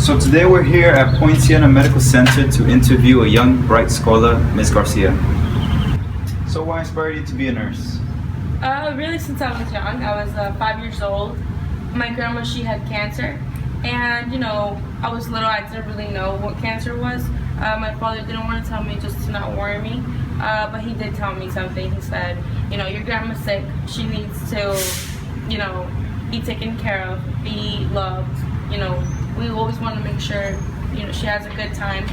So today we're here at Point Siena Medical Center to interview a young, bright scholar, Ms. Garcia. So what inspired you to be a nurse? Really since I was young. I was 5 years old. My grandma, she had cancer. And, I was little, I didn't really know what cancer was. My father didn't want to tell me just to not worry me. But he did tell me something. He said, your grandma's sick. She needs to, be taken care of, be loved. We always want to make sure, she has a good time.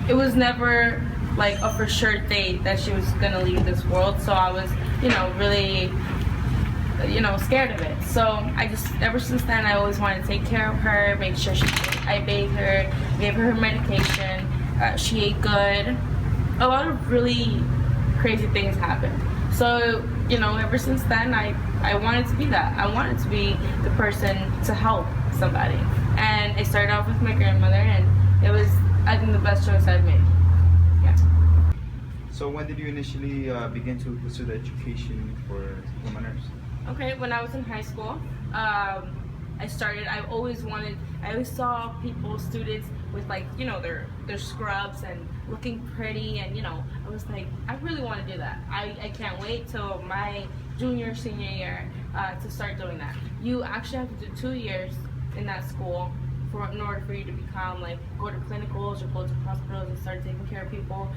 It was never like a for sure date that she was gonna leave this world, so I was, really, scared of it. So I just, ever since then, I always wanted to take care of her, make sure I bathed her, gave her her medication, she ate good. A lot of really crazy things happened. So, ever since then, I wanted to be that. I wanted to be the person to help somebody. And it started off with my grandmother, and it was, I think, the best choice I've made. Yeah. So when did you initially begin to pursue the education for to become a nurse? Okay, when I was in high school, I always saw people, students with their scrubs and looking pretty, and I was like, I really want to do that. I can't wait till my senior year to start doing that. You actually have to do 2 years in that school in order for you to become, go to clinicals or go to hospitals and start taking care of people,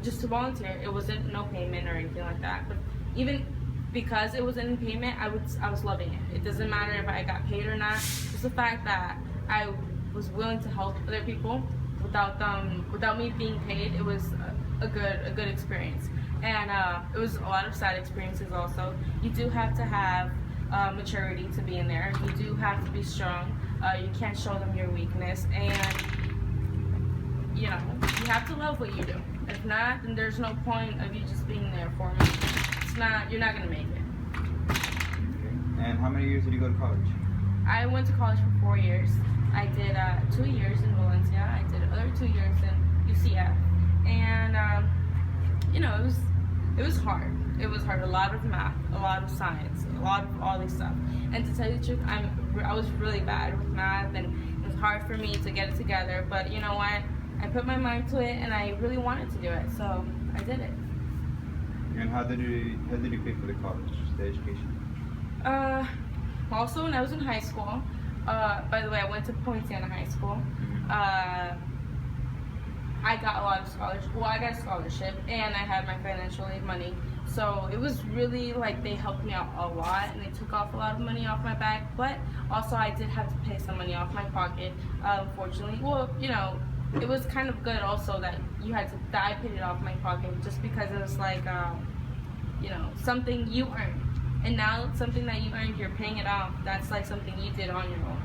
just to volunteer. It wasn't no payment or anything like that, but even because it wasn't in payment, I was loving it. It doesn't matter if I got paid or not. Just the fact that I was willing to help other people without me being paid. It was a good experience, and it was a lot of sad experiences also. You do have to have maturity to be in there. You do have to be strong. You can't show them your weakness, and you have to love what you do. If not, then there's no point of you just being there for me. You're not gonna make it. Okay. And how many years did you go to college? I went to college for 4 years. I did 2 years in Valencia. I did other 2 years in UCF, and it was hard. It was hard. A lot of math, a lot of science, a lot of all this stuff. And to tell you the truth, I was really bad with math, and it was hard for me to get it together. But you know what? I put my mind to it, and I really wanted to do it, so I did it. And how did you pay for the college, the education? Also, when I was in high school, by the way, I went to Point Siena High School. I got a lot of scholarships. Well, I got a scholarship, and I had my financial aid money. So it was really they helped me out a lot, and they took off a lot of money off my back. But also, I did have to pay some money off my pocket, unfortunately. Well, it was kind of good also that I paid it off my pocket, just because it was something you earned. And now something that you earned, you're paying it off. That's something you did on your own.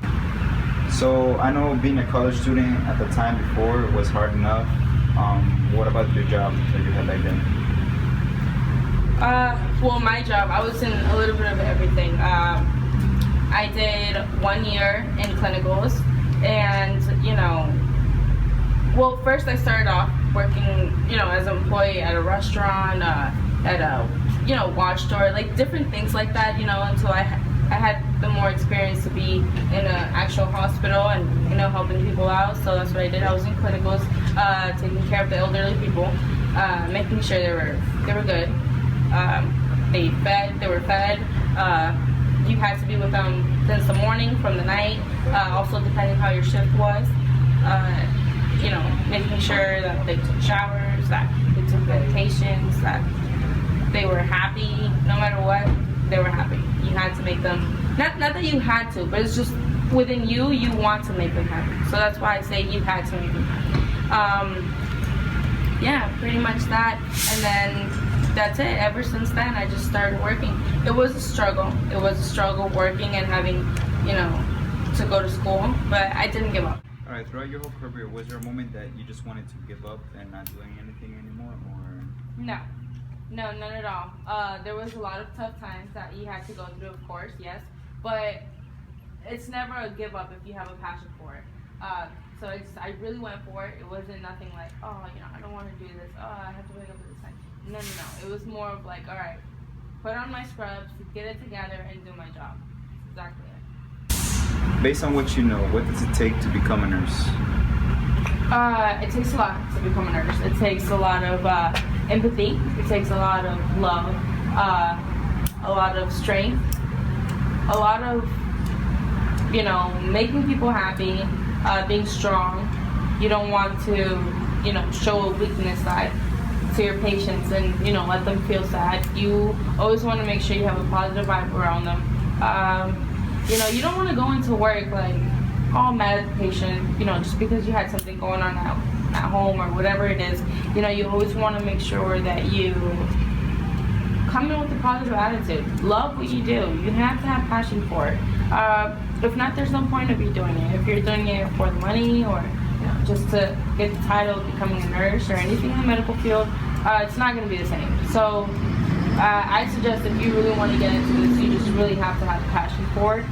So I know being a college student at the time before was hard enough. What about your job that you had back then? Well, my job, I was in a little bit of everything. I did 1 year in clinicals, and well, first I started off working, as an employee at a restaurant, at a, watch store, different things like that, until I had the more experience to be in an actual hospital and, helping people out. So that's what I did. I was in clinicals, taking care of the elderly people, making sure they were good. They were fed. You had to be with them since the morning, from the night, also depending how your shift was. Making sure that they took showers, that they took medications, that they were happy. No matter what, they were happy. You had to make them, not that you had to, but it's just within you want to make them happy. So that's why I say you had to make them happy. Yeah, pretty much that. And then that's it. Ever since then, I just started working. It was a struggle. It was a struggle working and having, to go to school, but I didn't give up. All right, throughout your whole career, was there a moment that you just wanted to give up and not doing anything anymore, or? No, none at all. There was a lot of tough times that you had to go through, of course, yes, but it's never a give up if you have a passion for it. So I really went for it. It wasn't nothing like, oh, I don't want to do this. Oh, I have to wake up at this time. No. It was more of all right, put on my scrubs, get it together, and do my job. That's exactly it. Based on what you know, what does it take to become a nurse? It takes a lot to become a nurse. It takes a lot of empathy. It takes a lot of love, a lot of strength, a lot of, making people happy, being strong. You don't want to, show a weakness side to your patients and, let them feel sad. You always want to make sure you have a positive vibe around them. You don't want to go into work like all mad at the patient, just because you had something going on at home or whatever it is. You always want to make sure that you come in with a positive attitude. Love what you do. You have to have passion for it. If not, there's no point of you doing it. If you're doing it for the money or just to get the title of becoming a nurse or anything in the medical field, it's not going to be the same. So I suggest if you really want to get into this, you just really have to have a passion for it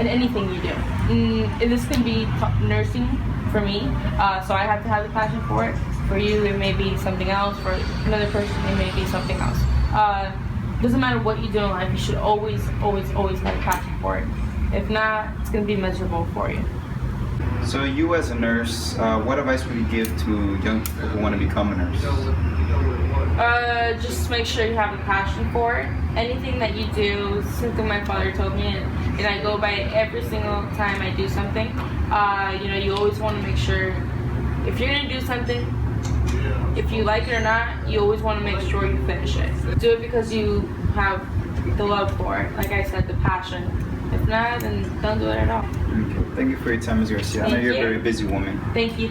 in anything you do. And this can be nursing for me, so I have to have the passion for it. For you, it may be something else. For another person, it may be something else. Doesn't matter what you do in life, you should always, always, always have a passion for it. If not, it's going to be miserable for you. So you as a nurse, what advice would you give to young people who want to become a nurse? Just make sure you have a passion for it. Anything that you do, something my father told me, and I go by it every single time I do something. You always want to make sure if you're going to do something, if you like it or not, you always want to make sure you finish it. Do it because you have the love for it. Like I said, the passion. If not, then don't do it at all. Okay. Thank you for your time, Ms. Garcia. I know you're a very busy woman. Thank you.